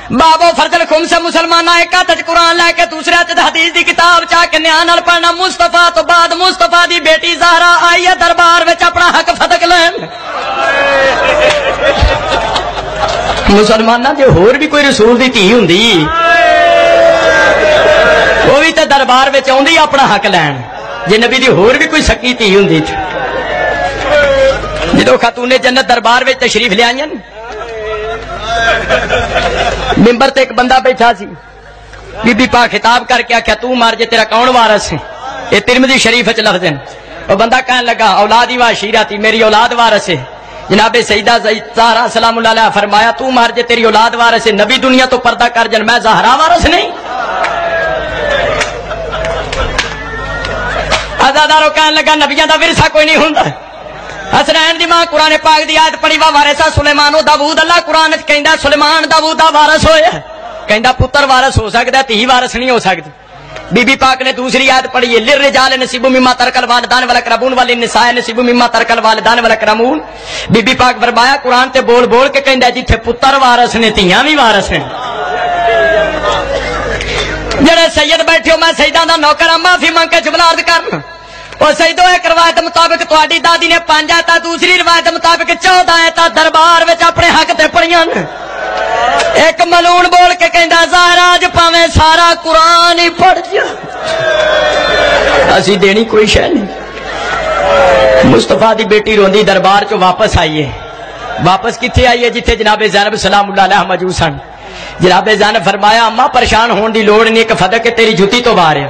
بابو فرضل خم سے مسلمان ایک ہاتھ قرآن لے کے دوسرے ہاتھ حدیث دی کتاب چا کے نیا نال پڑھنا مصطفیٰ تو بعد مصطفیٰ دی بیٹی زہرا آئی ہے دربار وچ اپنا حق فدق لین مسلمانہ جو ہور بھی کوئی رسول دی تھی ہوندی وہ بھی تے دربار وچ اوندی اپنا حق لین جے نبی دی ہور بھی کوئی سکی تھی ہوندی جدو خاتون جنت دربار وچ تشریف لے آئیں ممبر تے ایک بندہ بیٹھا سی بی بی پاک خطاب کر کے آکھیا تو مار جے تیرا کون وارث ہے یہ ترمذی شریف وچ لفظ ہیں وہ بندہ کہنے لگا اولادی و عشیرتی میری اولاد وارث ہے جناب سیدہ زہرا سلام اللہ علیہ فرمایا تو مار جے تیری اولاد وارث ہے نبی دنیا تو پردہ کر جن میں زہرا وارث نہیں عزادارو کہنے لگا نبیاں دا ورثہ کوئی نہیں ہوندا حسنین دی ماں قرآن پاک دی آیت پڑھی وا وارثہ سلیمان و داؤد اللہ قرآن وچ کہندا سلیمان داؤد دا وارث ہویا کہندا پتر وارث ہو سکدا تھی وارث نہیں ہو سکتی بی بی پاک نے دوسری آیت پڑھی ہے للرجال نصیب مما ترک الوالدان والاقربون وللنساء نصیب مما ترک الوالدان والاقربون بی بی پاک فرمایا قرآن تے بول بول کے کہندا جتھے پتر وارث نے تیاں بھی وارث ہیں جڑے سید بیٹھے ہو میں سیداں دا نوکر ہاں معافی مانگ کے جملہ عرض کرنا اور سیدو ایک روایت مطابق تہاڈی دادی نے 5 آیتاں دوسری روایت مطابق 14 آیتاں دربار وچ اپنے حق تے پڑھیاں ایک ملون بول کے کہندا زہرا اج پاویں سارا قرآن ہی پڑھ جا اسی دینی کوئی شے نہیں مصطفیٰ دی بیٹی روندی دربار چوں واپس آئی ہے واپس کتھے آئی ہے جتھے جناب زینب سلام اللہ علیہ موجود سن جناب زینب فرمایا اماں پریشان ہون دی لوڑ نہیں کہ فدق تیری جُتی تو باہر ہے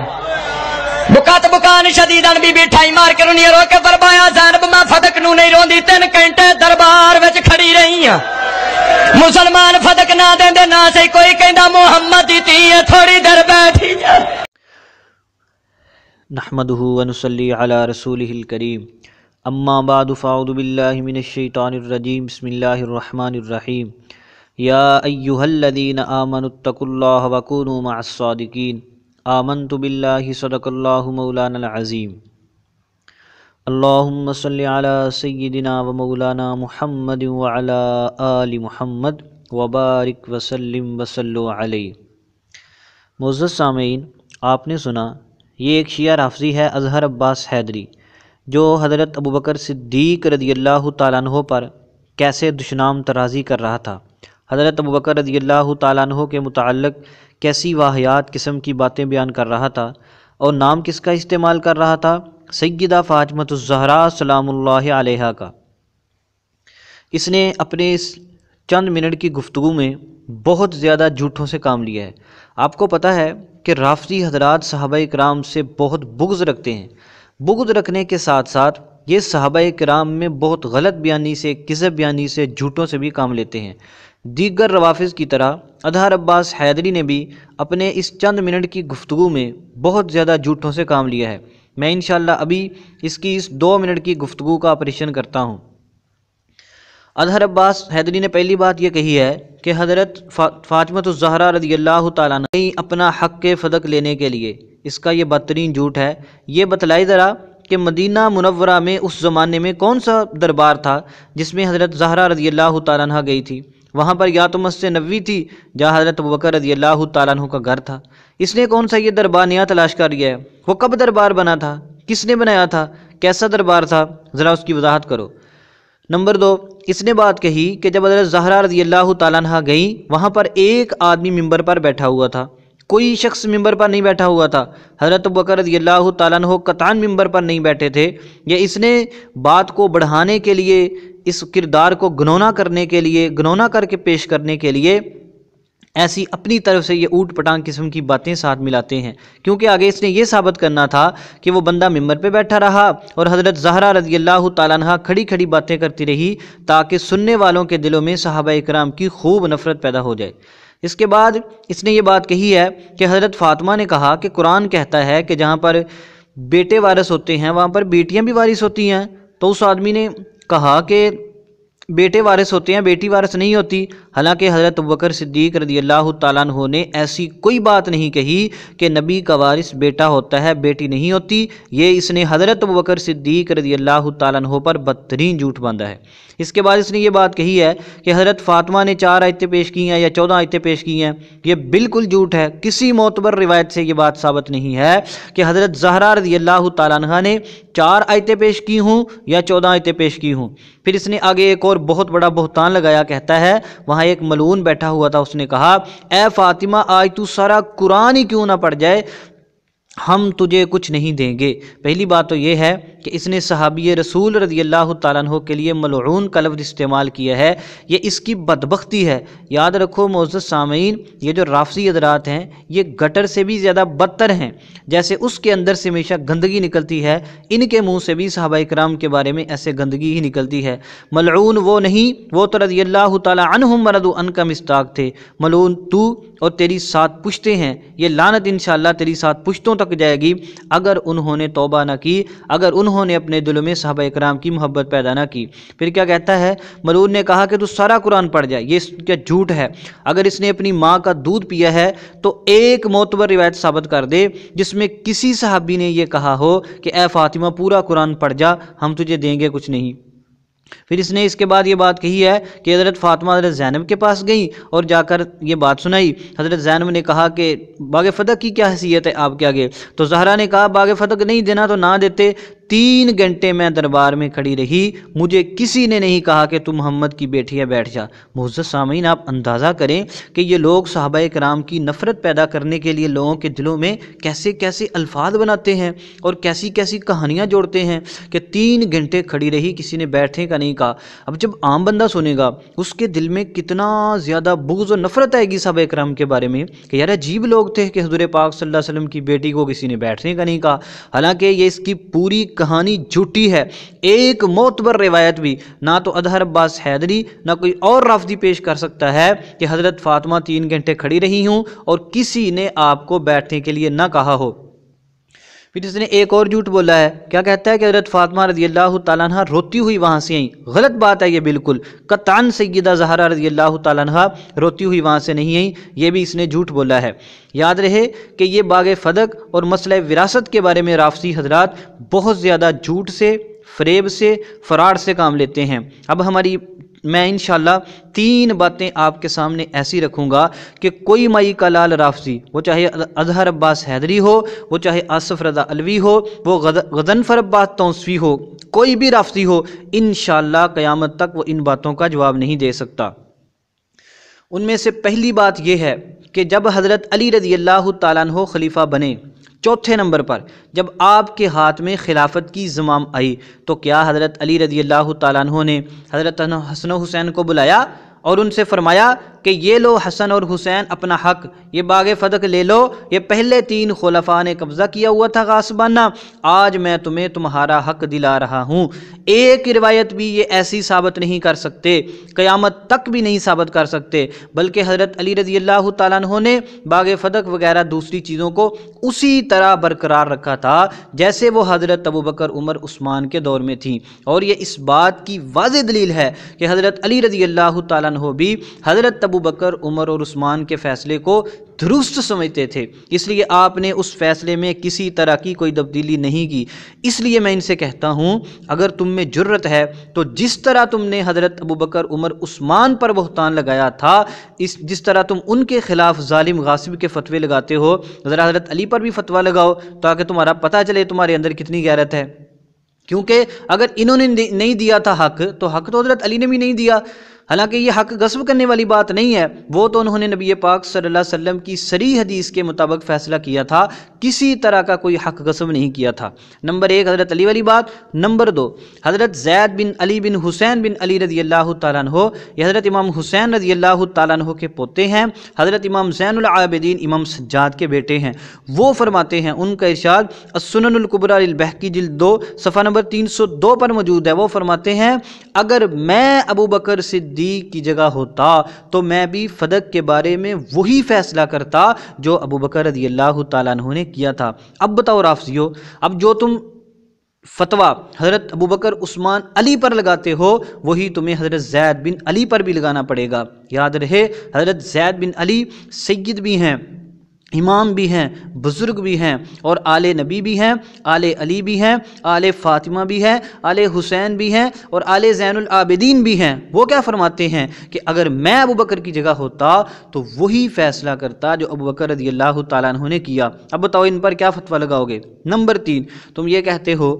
بکات بکان شدیدن بی بی ٹھائی مار کے رونی رو کے فرمایا زینب میں فدق نو نہیں روندی 3 گھنٹے دربار وچ کھڑی رہی ہاں مسلمان فدق نہ دیں دے نہ سے کوئی کہندا محمد دی تھی تھوڑی دیر بیٹھی جا نحمده ونصلي على رسوله الكريم اما بعد فاعوذ بالله من الشيطان الرجيم بسم الله الرحمن الرحيم يا ايها الذين آمنوا اتقوا الله وكونوا مع الصادقين آمنت بالله صدق الله مولانا العظيم اللهم صل على سيدنا ومولانا محمد وعلى آل محمد وبارک وسلم وصلوا علیہ۔ معزز سامعین، آپ نے سنا یہ ایک شیعہ رافزی ہے اظہر عباس حیدری، جو حضرت ابوبکر صدیق رضی اللہ تعالیٰ عنہ پر کیسے دشنام ترازی کر رہا تھا، حضرت ابوبکر رضی اللہ تعالیٰ عنہ کے متعلق کیسی واہیات قسم کی باتیں بیان کر رہا تھا، اور نام کس کا استعمال کر رہا تھا؟ سیدہ فاطمۃ الزہرا سلام اللہ علیہا کا۔ اس نے اپنے اس چند منٹ کی گفتگو میں بہت زیادہ جھوٹوں سے کام لیا ہے۔ آپ کو پتہ ہے کہ رافزی حضرات صحابہ کرام سے بہت بغض رکھتے ہیں، بغض رکھنے کے ساتھ ساتھ یہ صحابہ کرام میں بہت غلط بیانی سے، کذب بیانی سے، جھوٹوں سے بھی کام لیتے ہیں۔ دیگر روافظ کی طرح اظہر عباس حیدری نے بھی اپنے اس چند منٹ کی گفتگو میں بہت زیادہ جھوٹوں سے کام لیا ہے۔ میں انشاءاللہ ابھی اس کی اس 2 منٹ کی گفتگو کا آپریشن کرتا ہوں۔ اظہر عباس حیدری نے پہلی بات یہ کہی ہے کہ حضرت فاطمۃ الزہرا رضی اللہ تعالیٰ نے اپنا حق کے فدق لینے کے لیے، اس کا یہ بدترین جھوٹ ہے۔ یہ بتلائی ذرا کہ مدینہ منورہ میں اس زمانے میں کون سا دربار تھا جس میں حضرت زہرا رضی اللہ تعالیٰ عنہ گئی تھی؟ وہاں پر یا تو مسجد نبوی تھی جہاں حضرت ابوبکر رضی اللہ تعالیٰ عنہ کا گھر تھا۔ اس نے کون سا یہ دربار نیا تلاش کر لیا ہے؟ وہ کب دربار بنا تھا؟ کس نے بنایا تھا؟ کیسا دربار تھا؟ ذرا اس کی وضاحت کرو۔ نمبر 2، اس نے بات کہی کہ جب حضرت زہرا رضی اللہ تعالیٰ عنہ گئیں وہاں پر ایک آدمی ممبر پر بیٹھا ہوا تھا، کوئی شخص ممبر پر نہیں بیٹھا ہوا تھا۔ حضرت ابوبکر رضی اللہ تعالیٰ عنہ قطعاً ممبر پر نہیں بیٹھے تھے۔ یہ اس نے بات کو بڑھانے کے لیے، اس کردار کو گنونا کرنے کے لیے، گنونا کر کے پیش کرنے کے لیے ایسی اپنی طرف سے یہ اوٹ پٹانگ قسم کی باتیں ساتھ ملاتے ہیں، کیونکہ آگے اس نے یہ ثابت کرنا تھا کہ وہ بندہ ممبر پہ بیٹھا رہا اور حضرت زہرا رضی اللہ تعالیٰ عنہ کھڑی کھڑی باتیں کرتی رہی تاکہ سننے والوں کے دلوں میں صحابہ اکرام کی خوب نفرت پیدا ہو جائے۔ اس کے بعد اس نے یہ بات کہی ہے کہ حضرت فاطمہ نے کہا کہ قرآن کہتا ہے کہ جہاں پر بیٹے وارث ہوتے ہیں وہاں پر بیٹیاں بھی وارث ہوتی ہیں، تو اس آدمی نے کہا کہ بیٹے وارث ہوتے ہیں، بیٹی وارث نہیں ہوتی۔ حالانکہ حضرت ابوبکر صدیق رضی اللہ تعالیٰ عنہ نے ایسی کوئی بات نہیں کہی کہ نبی کا وارث بیٹا ہوتا ہے، بیٹی نہیں ہوتی۔ یہ اس نے حضرت ابوبکر صدیق رضی اللہ تعالیٰ عنہ پر بدترین جھوٹ باندھا ہے۔ اس کے بعد اس نے یہ بات کہی ہے کہ حضرت فاطمہ نے 4 آیتیں پیش کی ہیں یا 14 آیتیں پیش کی ہیں، یہ بالکل جھوٹ ہے۔ کسی معتبر روایت سے یہ بات ثابت نہیں ہے کہ حضرت زہرا رضی اللہ تعالیٰ عنہ نے 4 آیتیں پیش کی ہوں یا 14 آیتیں پیش کی ہوں۔ پھر اس نے آگے ایک اور بہت بڑا بہتان لگایا، کہتا ہے وہاں ایک ملعون بیٹھا ہوا تھا، اس نے کہا اے فاطمہ آج تو سارا قرآن ہی کیوں نہ پڑھ جائے، ہم تجھے کچھ نہیں دیں گے۔ پہلی بات تو یہ ہے کہ اس نے صحابی رسول رضی اللہ تعالیٰ عنہ کے لیے ملعون کا لفظ استعمال کیا ہے، یہ اس کی بدبختی ہے۔ یاد رکھو معزز سامعین، یہ جو رافzi حضرات ہیں یہ گٹر سے بھی زیادہ بدتر ہیں۔ جیسے اس کے اندر سے ہمیشہ گندگی نکلتی ہے، ان کے منہ سے بھی صحابہ کرام کے بارے میں ایسے گندگی ہی نکلتی ہے۔ ملعون وہ نہیں، وہ تو رضی اللہ تعالیٰ عنہم ورضوا عنہ کا مصداق تھے۔ ملعون تو اور تیری 7 پشتیں ہیں، یہ لعنت انشاءاللہ تیری 7 پشتوں تک جائے گی اگر انہوں نے توبہ نہ کی، اگر انہوں نے اپنے دلوں میں صحابہ اکرام کی محبت پیدا نہ کی۔ پھر کیا کہتا ہے، ملعون نے کہا کہ تو سارا قرآن پڑھ جائے، یہ اس کا جھوٹ ہے۔ اگر اس نے اپنی ماں کا دودھ پیا ہے تو ایک معتبر روایت ثابت کر دے جس میں کسی صحابی نے یہ کہا ہو کہ اے فاطمہ پورا قرآن پڑھ جا، ہم تجھے دیں گے کچھ نہیں۔ پھر اس نے اس کے بعد یہ بات کہی ہے کہ حضرت فاطمہ حضرت زینب کے پاس گئیں اور جا کر یہ بات سنائی۔ حضرت زینب نے کہا کہ باغ فدق کی کیا حیثیت ہے آپ کے آگے؟ تو زہرا نے کہا باغ فدق نہیں دینا تو نہ دیتے، 3 گھنٹے میں دربار میں کھڑی رہی، مجھے کسی نے نہیں کہا کہ تم محمد کی بیٹی ہے بیٹھ جا۔ معزز سامعین آپ اندازہ کریں کہ یہ لوگ صحابہ کرام کی نفرت پیدا کرنے کے لیے لوگوں کے دلوں میں کیسے کیسے الفاظ بناتے ہیں اور کیسی کیسی کہانیاں جوڑتے ہیں کہ 3 گھنٹے کھڑی رہی، کسی نے بیٹھنے کا نہیں کہا۔ اب جب عام بندہ سنے گا اس کے دل میں کتنا زیادہ بغض و نفرت آئے گی صحابہ کرام کے بارے میں کہ یار عجیب لوگ تھے کہ حضور پاک صلی اللہ علیہ وسلم کی بیٹی کو کسی نے بیٹھنے کا نہیں کہا۔ حالانکہ یہ اس کی پوری کہانی جھوٹی ہے۔ ایک معتبر روایت بھی نہ تو اظہر عباس حیدری نہ کوئی اور رافzi پیش کر سکتا ہے کہ حضرت فاطمہ 3 گھنٹے کھڑی رہی ہوں اور کسی نے آپ کو بیٹھنے کے لیے نہ کہا ہو۔ پھر اس نے ایک اور جھوٹ بولا ہے، کیا کہتا ہے کہ حضرت فاطمہ رضی اللہ تعالیٰ عنہ روتی ہوئی وہاں سے آئیں۔ غلط بات ہے یہ بالکل، قطعاً سیدہ زہرا رضی اللہ تعالیٰ عنہ روتی ہوئی وہاں سے نہیں آئیں، یہ بھی اس نے جھوٹ بولا ہے۔ یاد رہے کہ یہ باغ فدق اور مسئلہ وراثت کے بارے میں رافzi حضرات بہت زیادہ جھوٹ سے، فریب سے، فراڈ سے کام لیتے ہیں۔ اب میں انشاءاللہ 3 باتیں آپ کے سامنے ایسی رکھوں گا کہ کوئی مائی کا لال رافzi، وہ چاہے اظہر عباس حیدری ہو، وہ چاہے آصف رضا علوی ہو، وہ غضنفر عباس توسوی ہو، کوئی بھی رافzi ہو، انشاءاللہ قیامت تک وہ ان باتوں کا جواب نہیں دے سکتا۔ ان میں سے پہلی بات یہ ہے کہ جب حضرت علی رضی اللہ تعالیٰ عنہ خلیفہ بنے، 4تھے نمبر پر جب آپ کے ہاتھ میں خلافت کی زمام آئی تو کیا حضرت علی رضی اللہ تعالیٰ عنہ نے حضرت حسن و حسین کو بلایا اور ان سے فرمایا کہ یہ لو حسن اور حسین اپنا حق، یہ باغ فدق لے لو، یہ پہلے 3 خلفاء نے قبضہ کیا ہوا تھا غاصبانہ، آج میں تمہیں تمہارا حق دلا رہا ہوں۔ ایک روایت بھی یہ ایسی ثابت نہیں کر سکتے، قیامت تک بھی نہیں ثابت کر سکتے، بلکہ حضرت علی رضی اللہ تعالیٰ عنہ نے باغ فدق وغیرہ دوسری چیزوں کو اسی طرح برقرار رکھا تھا جیسے وہ حضرت ابوبکر عمر عثمان کے دور میں تھیں۔ اور یہ اس بات کی واضح دلیل ہے کہ حضرت علی رضی اللہ تعالیٰ عنہ بھی حضرت ابوبکر عمر اور عثمان کے فیصلے کو درست سمجھتے تھے، اس لیے آپ نے اس فیصلے میں کسی طرح کی کوئی تبدیلی نہیں کی۔ اس لیے میں ان سے کہتا ہوں اگر تم میں جرت ہے تو جس طرح تم نے حضرت ابوبکر عمر عثمان پر بہتان لگایا تھا، جس طرح تم ان کے خلاف ظالم غاصب کے فتوے لگاتے ہو، ذرا حضرت علی پر بھی فتویٰ لگاؤ تاکہ تمہارا پتہ چلے تمہارے اندر کتنی غیرت ہے۔ کیونکہ اگر انہوں نے نہیں دیا تھا حق تو حق تو حضرت علی نے بھی نہیں دیا۔ حالانکہ یہ حق غصب کرنے والی بات نہیں ہے، وہ تو انہوں نے نبی پاک صلی اللہ علیہ وسلم کی صریح حدیث کے مطابق فیصلہ کیا تھا، کسی طرح کا کوئی حق غصب نہیں کیا تھا۔ نمبر 1 حضرت علی والی بات۔ نمبر 2 حضرت زید بن علی بن حسین بن علی رضی اللہ تعالیٰ عنہ، یہ حضرت امام حسین رضی اللہ تعالیٰ عنہ کے پوتے ہیں، حضرت امام زین العابدین امام سجاد کے بیٹے ہیں۔ وہ فرماتے ہیں، ان کا ارشاد السنن الکبریٰ للبیہقی جلد 2 صفحہ نمبر 302 پر موجود ہے، وہ فرماتے ہیں اگر میں ابوبکر صدیق کی جگہ ہوتا تو میں بھی فدق کے بارے میں وہی فیصلہ کرتا جو ابوبکر رضی اللہ تعالیٰ عنہ نے کیا تھا۔ اب بتاؤ رافزیو، اب جو تم فتویٰ حضرت ابوبکر عثمان علی پر لگاتے ہو وہی تمہیں حضرت زید بن علی پر بھی لگانا پڑے گا۔ یاد رہے حضرت زید بن علی سید بھی ہیں، امام بھی ہیں، بزرگ بھی ہیں، اور آل نبی بھی ہیں، آل علی بھی ہیں، آل فاطمہ بھی ہیں، آل حسین بھی ہیں، اور آل زین العابدین بھی ہیں۔ وہ کیا فرماتے ہیں کہ اگر میں ابوبکر کی جگہ ہوتا تو وہی فیصلہ کرتا جو ابوبکر رضی اللہ تعالیٰ عنہ نے کیا۔ اب بتاؤ ان پر کیا فتویٰ لگاؤ گے؟ نمبر 3، تم یہ کہتے ہو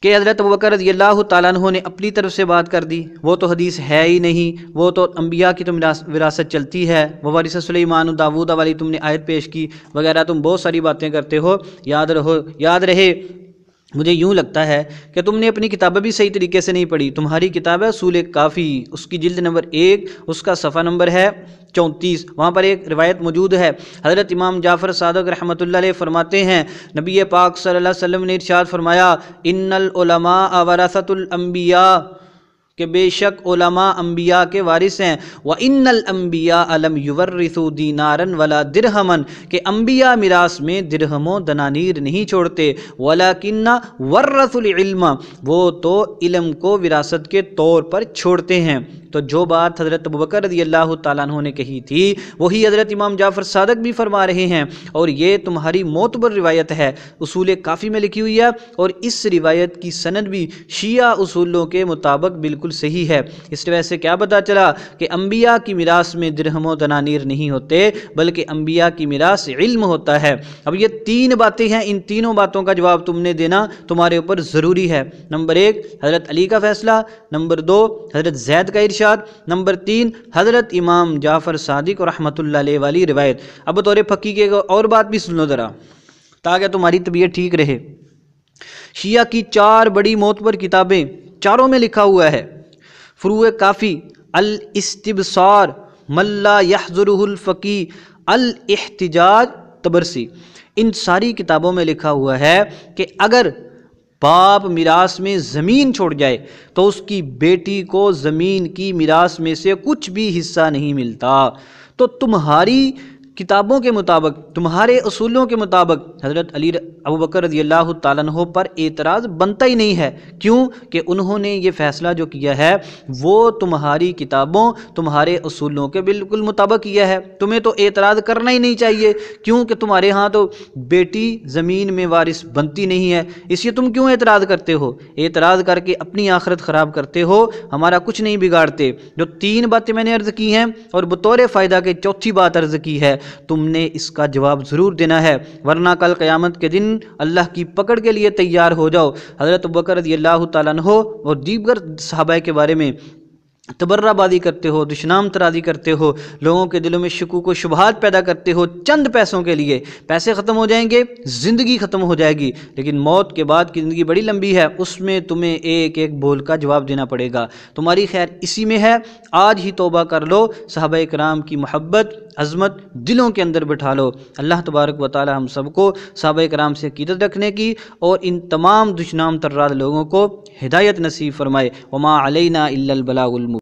کہ حضرت ابوبکر رضی اللہ تعالیٰ عنہ نے اپنی طرف سے بات کر دی، وہ تو حدیث ہے ہی نہیں، وہ تو انبیاء کی تم وراثت چلتی ہے، وہ وارث سلیمان و داود والی تم نے آیت پیش کی وغیرہ، تم بہت ساری باتیں کرتے ہو۔ یاد رہے مجھے یوں لگتا ہے کہ تم نے اپنی کتابیں بھی صحیح طریقے سے نہیں پڑھی۔ تمہاری کتاب ہے اصول کافی، اس کی جلد نمبر 1، اس کا صفحہ نمبر ہے 34، وہاں پر ایک روایت موجود ہے۔ حضرت امام جعفر صادق رحمۃ اللہ علیہ فرماتے ہیں نبی پاک صلی اللہ علیہ وسلم نے ارشاد فرمایا ان العلماء ورثۃ الانبیاء، کہ بے شک علماء انبیاء کے وارث ہیں، وَإِنَّ الْأَنْبِيَاءَ لَمْ يُوَرِّثُوا دِينَارًا وَلَا دِرْهَمًا، کہ انبیاء میراث میں درہم و دنانیر نہیں چھوڑتے، وَلَكِنَّ وَرَّثُوا الْعِلْمَ، وہ تو علم کو وراثت کے طور پر چھوڑتے ہیں۔ تو جو بات حضرت ابوبکر رضی اللہ تعالیٰ عنہ نے کہی تھی وہی حضرت امام جعفر صادق بھی فرما رہے ہیں، اور یہ تمہاری معتبر روایت ہے، اصول کافی میں لکھی ہوئی ہے، اور اس روایت کی سند بھی شیعہ اصولوں کے مطابق بالکل صحیح ہے۔ اس وجہ سے کیا پتہ چلا کہ انبیاء کی میراث میں درہم و دنانیر نہیں ہوتے، بلکہ انبیاء کی میراث علم ہوتا ہے۔ اب یہ 3 باتیں ہیں، ان تینوں باتوں کا جواب تم نے دینا تمہارے اوپر ضروری ہے۔ نمبر 1 حضرت علی کا فیصلہ، نمبر 2 حضرت زید کا ارشاد، نمبر 3 حضرت امام جعفر صادق رحمۃ اللہ علیہ والی روایت۔ اب بطور فقی کے اور بات بھی سن لو ذرا تاکہ تمہاری طبیعت ٹھیک رہے۔ شیعہ کی 4 بڑی معتبر کتابیں، چاروں میں لکھا ہوا ہے، فروع کافی، الاستبصار، من لا يحضره الفقی، الاحتجاج طبرسی، ان ساری کتابوں میں لکھا ہوا ہے کہ اگر باپ میراث میں زمین چھوڑ جائے تو اس کی بیٹی کو زمین کی میراث میں سے کچھ بھی حصہ نہیں ملتا۔ تو تمہاری کتابوں کے مطابق، تمہارے اصولوں کے مطابق حضرت علی ابوبکر رضی اللہ تعالیٰ عنہ پر اعتراض بنتا ہی نہیں ہے۔ کیوں کہ انہوں نے یہ فیصلہ جو کیا ہے وہ تمہاری کتابوں، تمہارے اصولوں کے بالکل مطابق کیا ہے، تمہیں تو اعتراض کرنا ہی نہیں چاہیے، کیونکہ تمہارے ہاں تو بیٹی زمین میں وارث بنتی نہیں ہے، اس لیے تم کیوں اعتراض کرتے ہو؟ اعتراض کر کے اپنی آخرت خراب کرتے ہو، ہمارا کچھ نہیں بگاڑتے۔ جو 3 باتیں میں نے عرض کی ہیں اور بطور فائدہ کے 4تھی بات عرض کی ہے، تم نے اس کا جواب ضرور دینا ہے، ورنہ کل قیامت کے دن اللہ کی پکڑ کے لیے تیار ہو جاؤ۔ حضرت ابوبکر رضی اللہ تعالیٰ عنہ اور دیگر صحابہ کے بارے میں تبرہ بازی کرتے ہو، دشنام ترازی کرتے ہو، لوگوں کے دلوں میں شکوک و شبہات پیدا کرتے ہو چند پیسوں کے لیے۔ پیسے ختم ہو جائیں گے، زندگی ختم ہو جائے گی، لیکن موت کے بعد کی زندگی بڑی لمبی ہے، اس میں تمہیں ایک ایک بول کا جواب دینا پڑے گا۔ تمہاری خیر اسی میں ہے، آج ہی توبہ کر لو، صحابہ کرام کی محبت عظمت دلوں کے اندر بٹھا لو۔ اللہ تبارک و تعالی ہم سب کو صحابہ کرام سے عقیدت رکھنے کی اور ان تمام دشنام تراد لوگوں کو ہدایت نصیب فرمائے۔ وما علینا الا البلاغ المبین۔